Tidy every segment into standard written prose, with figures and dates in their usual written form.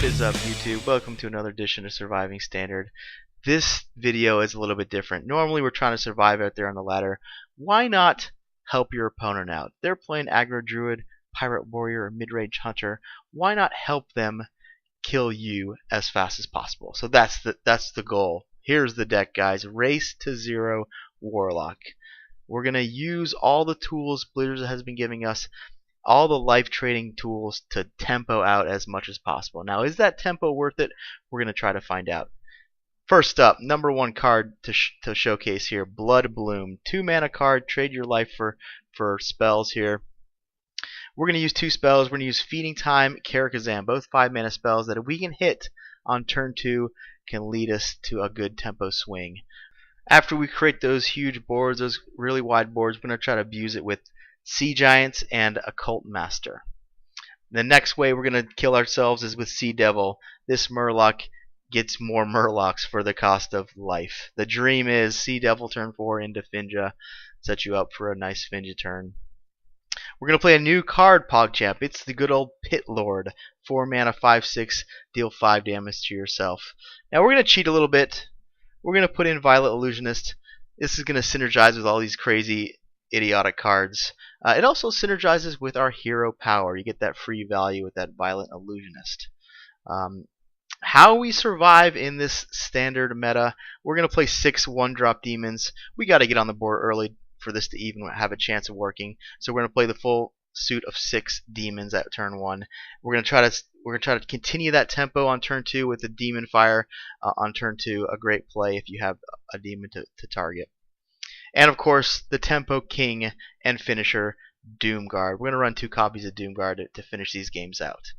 What is up, YouTube? Welcome to another edition of Surviving Standard. This video is a little bit different. Normally we're trying to survive out there on the ladder. Why not help your opponent out? They're playing aggro druid, pirate warrior, or mid-range hunter. Why not help them kill you as fast as possible? So that's the goal. Here's the deck, guys. Race to 0 Warlock. We're going to use all the tools Blizzard has been giving us, all the life trading tools, to tempo out as much as possible. Now, is that tempo worth it? We're going to try to find out. First up, number 1 card to showcase here, Blood Bloom. 2 mana card, trade your life for spells here. We're going to use 2 spells. We're going to use Feeding Time, Karakazam, both 5 mana spells that if we can hit on turn 2 can lead us to a good tempo swing. After we create those huge boards, those really wide boards, we're going to try to abuse it with Sea Giants and Occult Master. The next way we're going to kill ourselves is with Sea Devil. This Murloc gets more Murlocs for the cost of life. The dream is Sea Devil turn 4 into Finja, set you up for a nice Finja turn. We're going to play a new card, PogChamp. It's the good old Pit Lord. 4 mana, 5/6, deal 5 damage to yourself. Now we're going to cheat a little bit. We're going to put in Violet Illusionist. This is going to synergize with all these crazy idiotic cards. It also synergizes with our hero power. You get that free value with that Violet Illusionist. How we survive in this standard meta, we're going to play 6 1-drop demons. We got to get on the board early for this to even have a chance of working. So we're going to play the full suit of 6 demons at turn 1. We're going to try to continue that tempo on turn 2 with the Demon Fire on turn 2. A great play if you have a demon to target. And of course, the Tempo King and finisher, Doomguard. We're going to run 2 copies of Doomguard to finish these games out.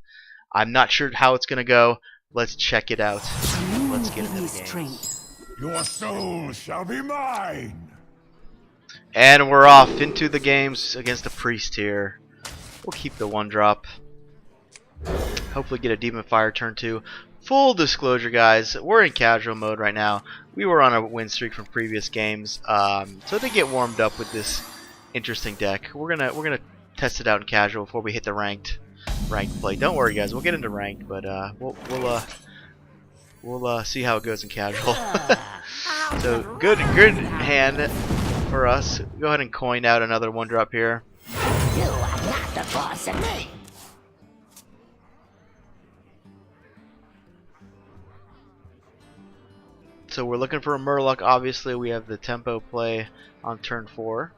I'm not sure how it's going to go. Let's check it out. Let's get into the game. Your soul shall be mine. And we're off into the games against the Priest here. We'll keep the 1-drop. Hopefully get a Demon Fire turn 2. Full disclosure, guys, we're in casual mode right now. We were on a win streak from previous games, so to get warmed up with this interesting deck, we're gonna test it out in casual before we hit the ranked play. Don't worry, guys, we'll get into ranked, but we'll see how it goes in casual. So good hand for us. Go ahead and coin out another 1-drop here. You are not the boss of me. So we're looking for a Murloc. Obviously, we have the tempo play on turn 4.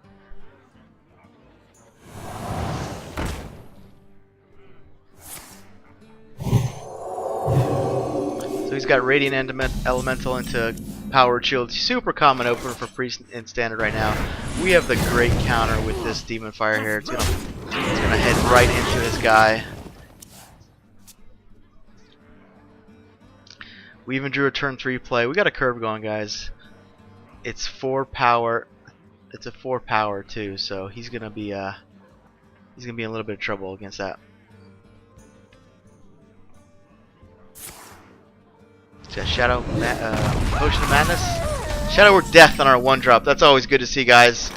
So he's got Radiant Elemental into Power Shield. Super common opener for Priest in Standard right now. We have the great counter with this Demon Fire here. It's gonna head right into his guy. We even drew a turn 3 play. We got a curve going, guys. It's 4 power. It's a 4 power too, so he's gonna be in a little bit of trouble against that. He's got Shadow Potion of Madness, Shadow or Death on our 1-drop. That's always good to see, guys,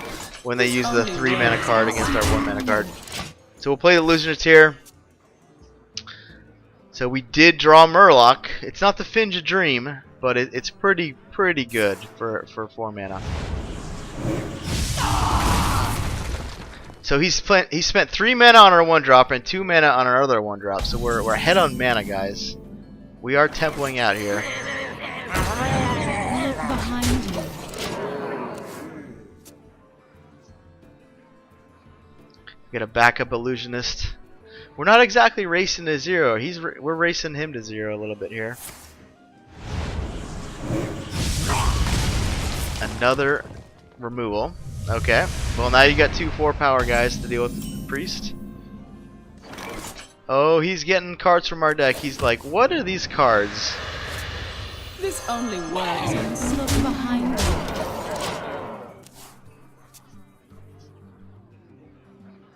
when they use the 3 mana card against our 1 mana card. So we'll play the Illusionist here. So we did draw Murloc. It's not the Finja Dream, but it's pretty good for 4 mana. So he spent 3 mana on our 1-drop and 2 mana on our other 1-drop. So we're ahead on mana, guys. We are tempoing out here. Look behind you. Get a backup Illusionist. We're not exactly racing to 0. We're racing him to 0 a little bit here. Another removal. Okay. Well, now you got 2 4 power guys to deal with the Priest. Oh, he's getting cards from our deck. He's like, what are these cards? This only works when you look behind you.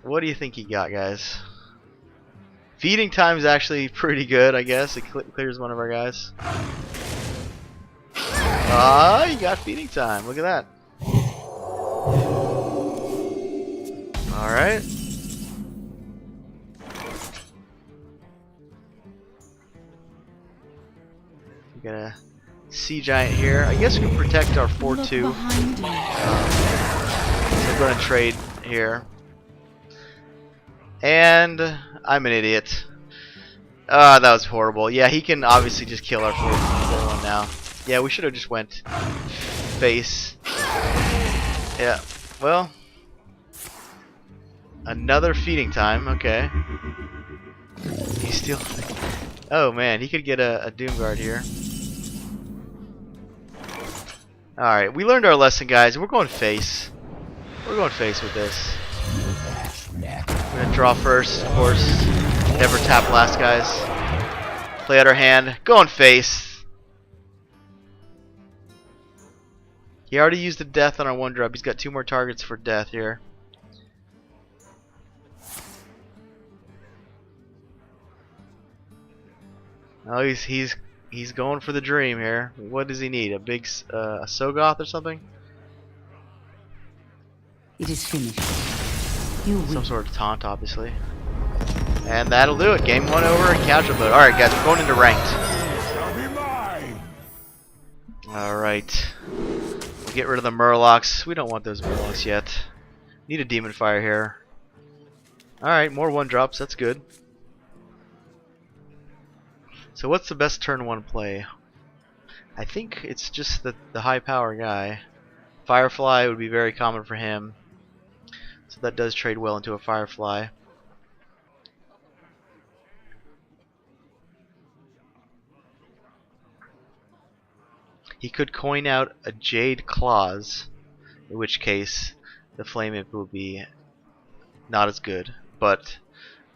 What do you think he got, guys? Feeding Time is actually pretty good, I guess. It clears one of our guys. Ah, you got Feeding Time. Look at that. Alright. We got a sea giant here. I guess we can protect our 4/2. Behind you. So we're going to trade here. And I'm an idiot. That was horrible. Yeah, he can obviously just kill our 4/1 now. Yeah, we should have just went face. Yeah, well, another feeding time. Okay. He's still. Oh man, he could get a Doom Guard here. Alright, we learned our lesson, guys. We're going face. We're going face with this. We're gonna draw first, of course. Never tap last, guys. Play out our hand. Going face. He already used the death on our 1-drop. He's got 2 more targets for death here. Oh, he's going for the dream here. What does he need? A big a Sogoth or something? It is finished. You win. Some sort of taunt, obviously. And that'll do it. Game 1 over in casual mode. Alright, guys, we're going into ranked. Shall be mine. Alright. We'll get rid of the Murlocs. We don't want those Murlocs yet. Need a Demon Fire here. Alright, more 1-drops. That's good. So what's the best turn 1 play? I think it's just the high power guy. Firefly would be very common for him. So that does trade well into a Firefly. He could coin out a Jade Claws, in which case the Flame Imp will be not as good. But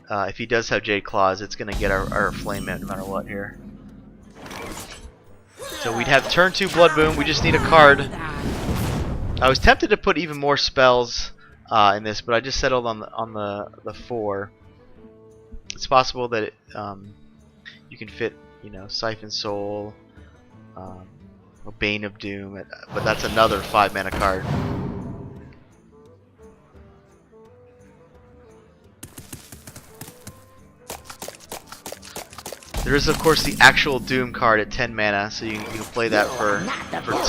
if he does have Jade Claws, it's going to get our Flame Imp no matter what here. So we'd have turn 2 Blood Boom. We just need a card. I was tempted to put even more spells in this, but I just settled on the 4. It's possible that you can fit, you know, Siphon Soul, or Bane of Doom, but that's another 5-mana card. There is, of course, the actual Doom card at 10 mana, so you can play that for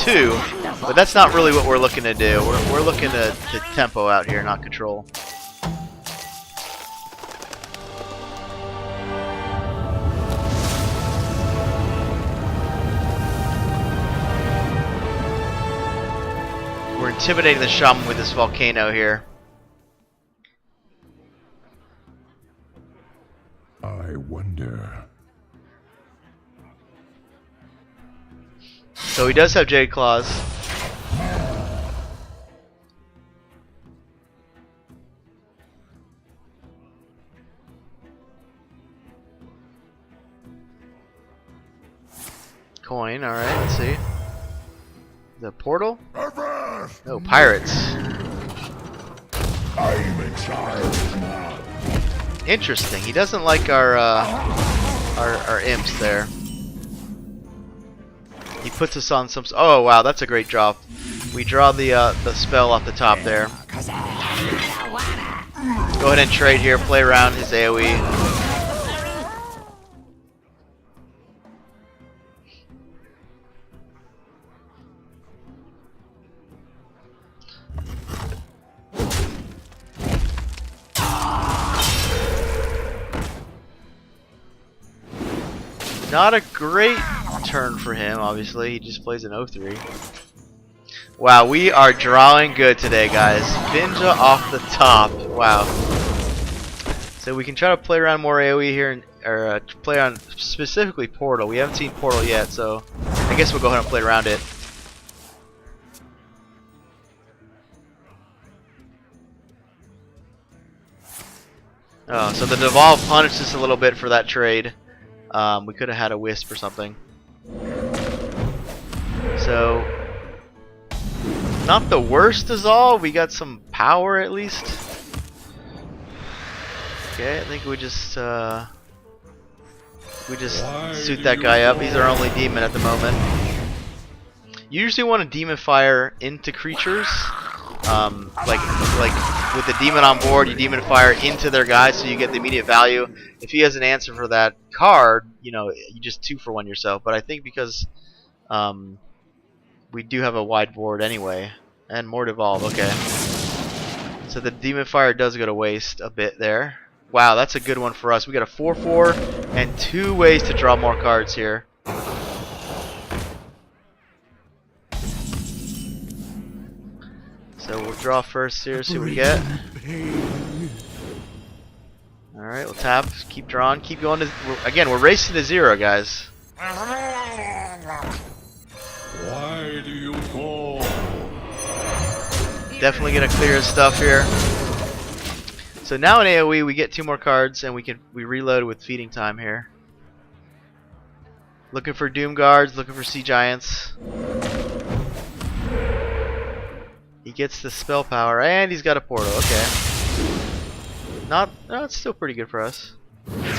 2, but that's not really what we're looking to do. We're looking to tempo out here, not control. We're intimidating the Shaman with this Volcano here. I wonder. So he does have Jade Claws. Coin, alright, let's see. The portal? No, pirates. I'm in charge now. Interesting. He doesn't like our imps there. He puts us on some. Oh wow, that's a great drop. We draw the spell off the top there. Go ahead and trade here. Play around his AOE. Not a great turn for him, obviously. He just plays an 0-3. Wow, we are drawing good today, guys. Finja off the top. Wow. So we can try to play around more AoE here, or play on specifically Portal. We haven't seen Portal yet, so I guess we'll go ahead and play around it. Oh, so the Devolve punished us a little bit for that trade. We could have had a Wisp or something. So, not the worst dissolve. We got some power at least. Okay, I think we just suit that guy up. He's our only demon at the moment. You usually want to demon fire into creatures like with the demon on board, you demon fire into their guy, so you get the immediate value. If he has an answer for that card, you know, you just 2-for-1 yourself. But I think because we do have a wide board anyway, and more devolve. Okay, so the demon fire does go to waste a bit there. Wow, that's a good one for us. We got a 4/4 and 2 ways to draw more cards here. So we'll draw first here, see what we get. Alright, we'll tap, keep drawing, keep going. Again, we're racing to 0, guys. Why do you call? Definitely gonna clear his stuff here. So now in AoE we get 2 more cards and we reload with feeding time here. Looking for Doom Guards, looking for Sea Giants. He gets the spell power and he's got a portal. Okay. No, it's still pretty good for us. You're not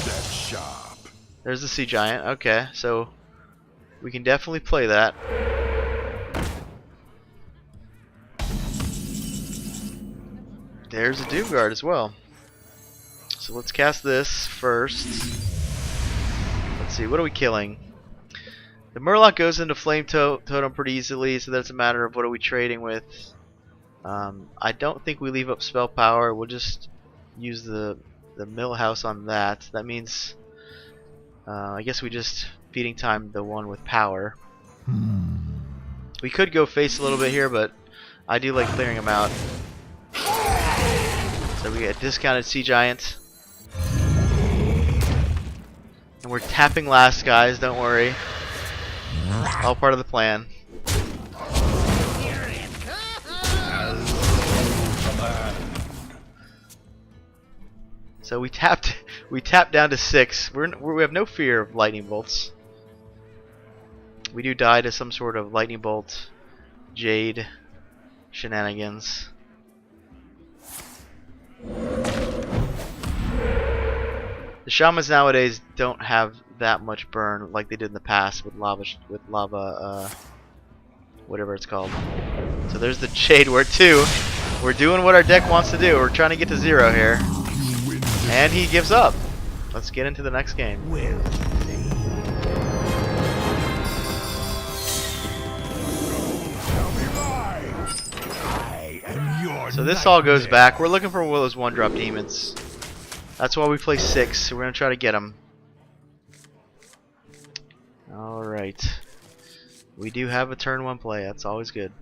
that sharp. There's the Sea Giant. Okay, so we can definitely play that. There's a Doom Guard as well. So let's cast this first. Let's see, what are we killing? The Murloc goes into Flame Totem pretty easily, so that's a matter of what are we trading with. I don't think we leave up spell power. We'll just use the mill house on that. That means I guess we just feeding time the one with power. We could go face a little bit here, but I do like clearing them out. So we get a discounted Sea Giant. And we're tapping last, guys, don't worry. All part of the plan. So we tapped down to 6. We have no fear of lightning bolts. We do die to some sort of lightning bolt, jade shenanigans. The shamans nowadays don't have that much burn like they did in the past with lava, whatever it's called. So there's the Jade Ward 2. We're doing what our deck wants to do. We're trying to get to 0 here. And he gives up. Let's get into the next game. So this all goes back. We're looking for Willow's 1-drop demons. That's why we play 6. So we're going to try to get them. Alright. We do have a turn 1 play. That's always good.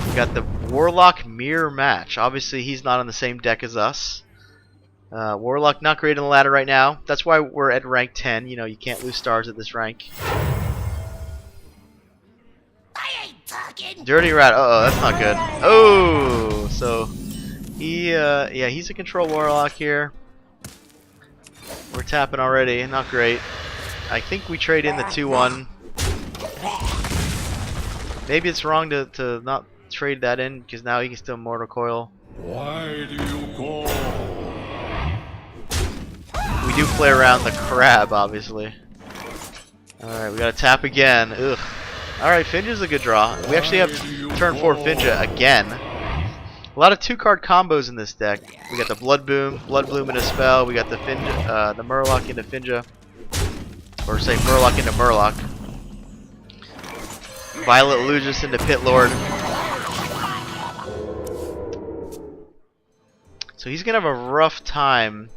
We got the Warlock mirror match. Obviously he's not on the same deck as us. Warlock not great on the ladder right now. That's why we're at rank 10. You know, you can't lose stars at this rank. Dirty Rat. Uh-oh, that's not good. Oh, so he yeah, he's a control Warlock here. We're tapping already. Not great. I think we trade in the 2-1. Maybe it's wrong to not trade that in because now he can still Mortal Coil. Why do you call? We do play around the crab, obviously. Alright, we gotta tap again. Ugh. Alright, Finja's a good draw. We actually have turn 4 Finja again. A lot of 2-card combos in this deck. We got the Blood Bloom into Spell. We got the Finja, the Murloc into Finja. Or say Murloc into Murloc. Violet Lugus into Pit Lord. So he's gonna have a rough time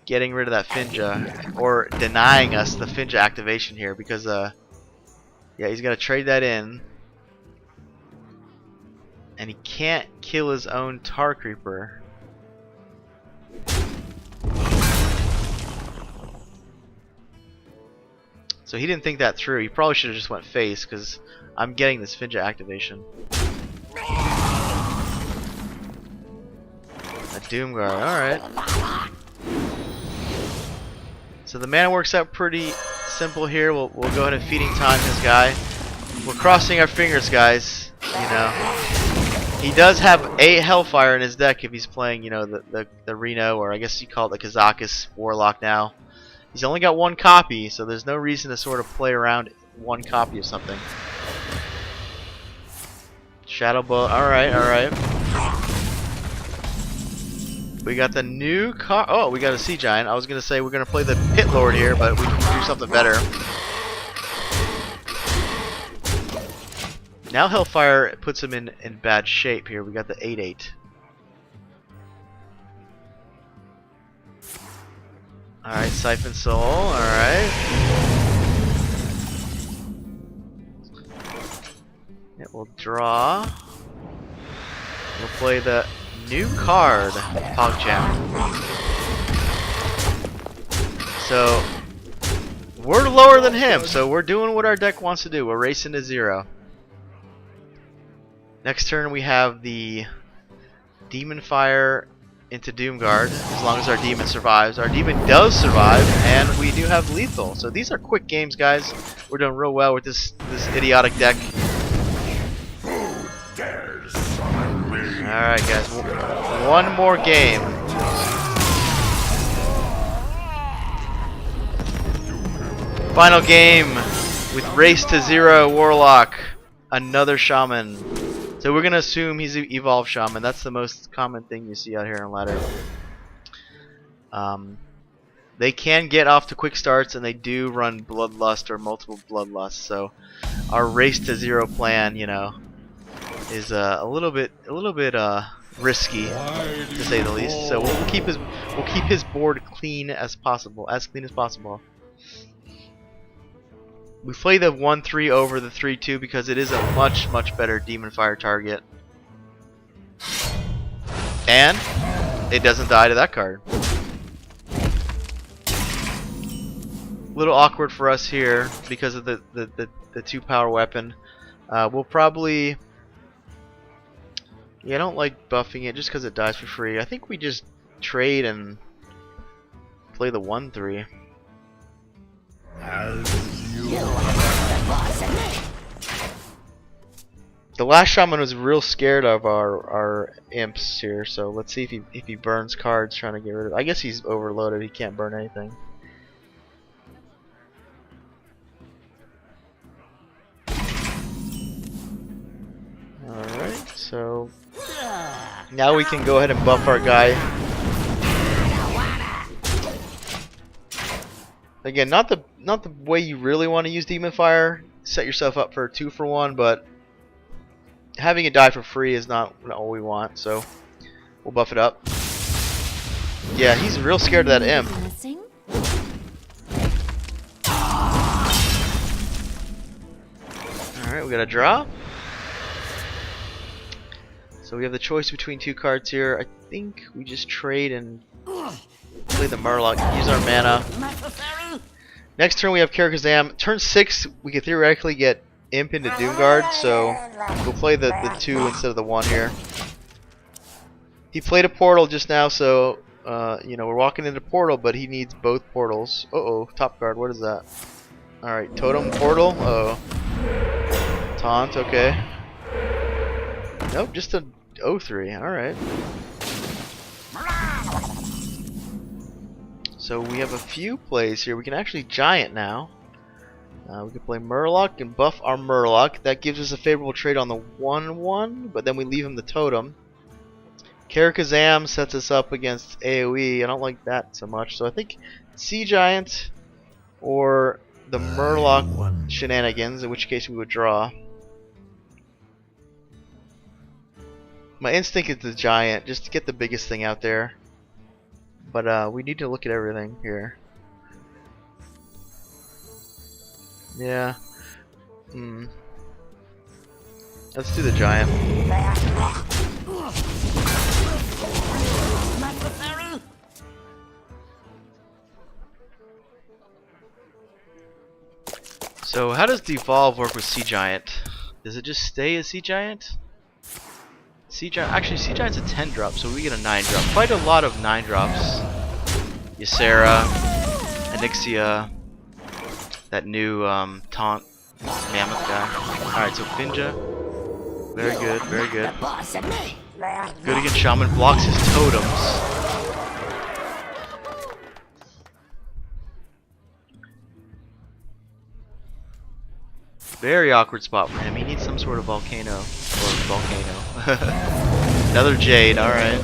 getting rid of that Finja, or denying us the Finja activation here, because yeah, he's gonna trade that in, and he can't kill his own Tar Creeper. So he didn't think that through. He probably should have just went face, because I'm getting this Finja activation. A Doomguard, alright. So the mana works out pretty simple here. We'll go ahead and feeding time this guy. We're crossing our fingers, guys. You know, He does have a Hellfire in his deck if he's playing, you know, the Reno, or I guess you call it the Kazakus Warlock now. He's only got one copy, so there's no reason to sort of play around one copy of something. Shadow Bolt, alright. We got the new car. Oh, we got a Sea Giant. I was going to say we're going to play the Pit Lord here, but we can do something better. Now Hellfire puts him in bad shape here. We got the 8/8. Alright, Siphon Soul, alright. It will draw. We'll play the new card, PogChamp. So, we're lower than him, so we're doing what our deck wants to do. We're racing to 0. Next turn we have the Demon Fire into Doomguard, as long as our Demon survives. Our Demon does survive, and we do have Lethal. So these are quick games, guys. We're doing real well with this idiotic deck. Alright, guys. One more game. Final game with Race to 0 Warlock. Another Shaman. So we're going to assume he's an Evolved Shaman. That's the most common thing you see out here in ladder. They can get off to quick starts, and they do run Bloodlust or multiple Bloodlusts. So our Race to 0 plan, you know, is a little bit risky, to say the least. So we'll keep his board clean as possible, We play the 1/3 over the 3/2 because it is a much better Demon Fire target, and it doesn't die to that card. A little awkward for us here because of the 2 power weapon. We'll probably, I don't like buffing it just because it dies for free. I think we just trade and play the 1/3. The last Shaman was real scared of our imps here, so let's see if he burns cards trying to get rid of it. I guess he's overloaded, he can't burn anything. Alright, so now we can go ahead and buff our guy. Again, not the way you really want to use Demon Fire. Set yourself up for a 2-for-1, but having it die for free is not what we want, so we'll buff it up. Yeah, he's real scared of that imp. Alright, we got a draw. So we have the choice between 2 cards here. I think we just trade and play the Murloc, use our mana. Next turn we have Karakazam. Turn 6 we could theoretically get Imp into Doomguard, so we'll play the 2 instead of the 1 here. He played a portal just now, so you know, we're walking into portal, but he needs both portals. Uh-oh, top card, what is that? Alright, Totem Portal. Uh-oh. Taunt, okay. Nope, just a 0/3, alright. So we have a few plays here. We can actually Giant now. We can play Murloc and buff our Murloc. That gives us a favorable trade on the 1/1, but then we leave him the Totem. Karakazam sets us up against AoE. I don't like that so much. So I think Sea Giant or the Murloc shenanigans, in which case we would draw. My instinct is the Giant, just to get the biggest thing out there. But we need to look at everything here. Yeah. Let's do the Giant. So how does Devolve work with Sea Giant? Does it just stay as Sea Giant? Sea Giant, actually Sea Giant's a 10-drop, so we get a 9-drop. Quite a lot of 9-drops. Ysera, Onyxia, that new Taunt Mammoth guy. Alright, so Finja. Very good, very good. Good against Shaman, blocks his totems. Very awkward spot for him. He needs some sort of volcano. Or volcano. Another Jade, alright.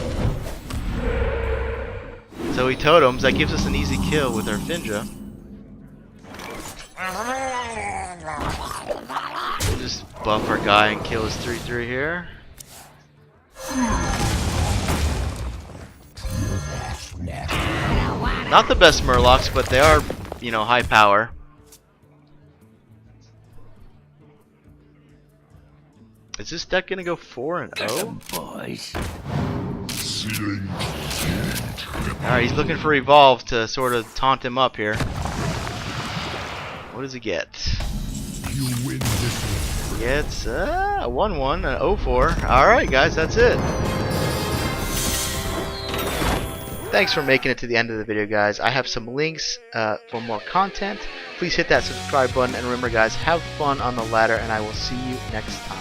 So he totems. That gives us an easy kill with our Finja. We'll just buff our guy and kill his 3/3 here. Not the best Murlocs, but they are, you know, high power. Is this deck gonna go 4-0? Alright, he's looking for Evolve to sort of taunt him up here. What does he get? You win this one. He gets a 1-1, an 0-4. Alright guys, that's it. Thanks for making it to the end of the video, guys. I have some links for more content. Please hit that subscribe button, and remember guys, have fun on the ladder, and I will see you next time.